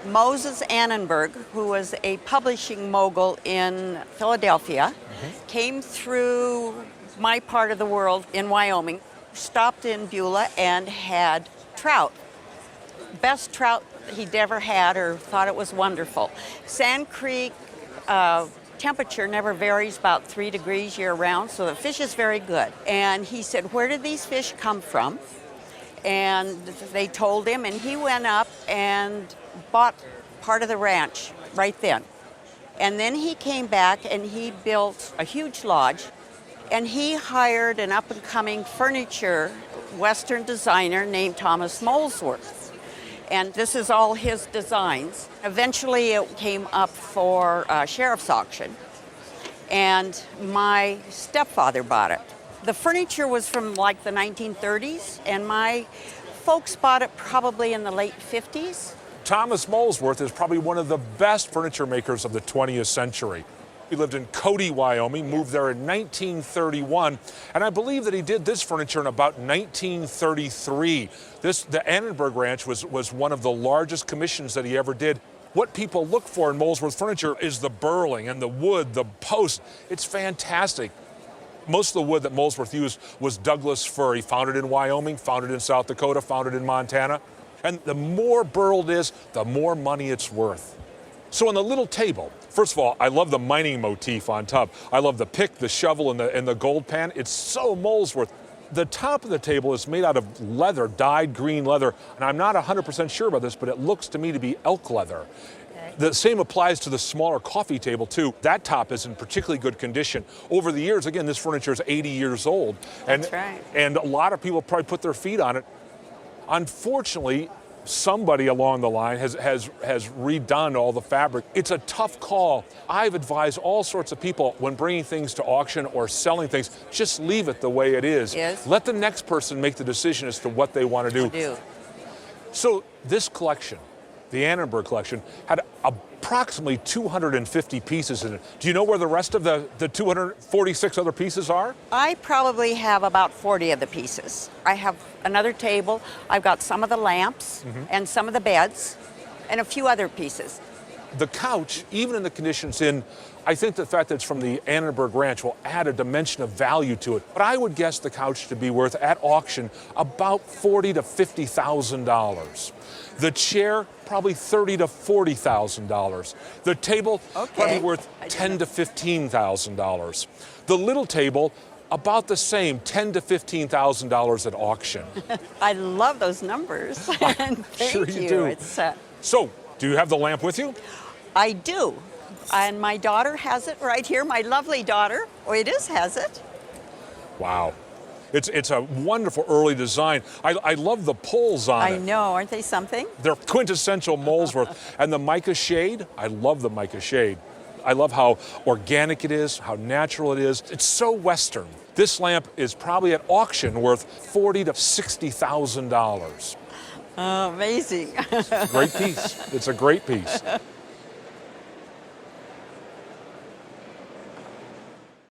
Moses Annenberg, who was a publishing mogul in Philadelphia, came through my part of the world in Wyoming, stopped in Beulah and had trout. Best trout he'd ever had, or thought it was wonderful. Sand Creek temperature never varies, about 3 degrees year round, so the fish is very good. And he said, where did these fish come from? And they told him, and he went up and bought part of the ranch right then. And then he came back and he built a huge lodge, and he hired an up-and-coming furniture Western designer named Thomas Molesworth. And this is all his designs. Eventually it came up for sheriff's auction, and my stepfather bought it. The furniture was from like the 1930s, and my folks bought it probably in the late 50s. Thomas Molesworth is probably one of the best furniture makers of the 20th century. He lived in Cody, Wyoming, moved there in 1931, and I believe that he did this furniture in about 1933. The Annenberg Ranch was one of the largest commissions that he ever did. What people look for in Molesworth furniture is the burling and the wood, the post. It's fantastic. Most of the wood that Molesworth used was Douglas fir. He found it in Wyoming, found it in South Dakota, found it in Montana. And the more burled it is, the more money it's worth. So on the little table, first of all, I love the mining motif on top. I love the pick, the shovel, and the gold pan. It's so Molesworth. The top of the table is made out of leather, dyed green leather, and I'm not 100% sure about this, but it looks to me to be elk leather. The same applies to the smaller coffee table, too. That top is in particularly good condition. Over the years, again, this furniture is 80 years old. That's right. And a lot of people probably put their feet on it. Unfortunately, somebody along the line has redone all the fabric. It's a tough call. I've advised all sorts of people when bringing things to auction or selling things, just leave it the way it is. Yes. Let the next person make the decision as to what they want to do. So this collection, the Annenberg collection, had approximately 250 pieces in it. Do you know where the rest of the 246 other pieces are? I probably have about 40 of the pieces. I have another table. I've got some of the lamps and some of the beds and a few other pieces. The couch, even in the condition it's in, I think the fact that it's from the Annenberg Ranch will add a dimension of value to it. But I would guess the couch to be worth at auction about $40,000 to $50,000. The chair, probably $30,000 to $40,000. The table, probably worth $10,000 to $15,000. The little table, about the same, $10,000 to $15,000 at auction. I love those numbers. Thank Sure you do. It's, So, do you have the lamp with you? I do. And my daughter has it right here, my lovely daughter. Oh, it has it. Wow. It's a wonderful early design. I love the pulls on it. I know, aren't they something? They're quintessential Molesworth. And the mica shade, I love the mica shade. I love how organic it is, how natural it is. It's so Western. This lamp is probably at auction worth $40,000 to $60,000. Oh, amazing. Great piece. It's a great piece.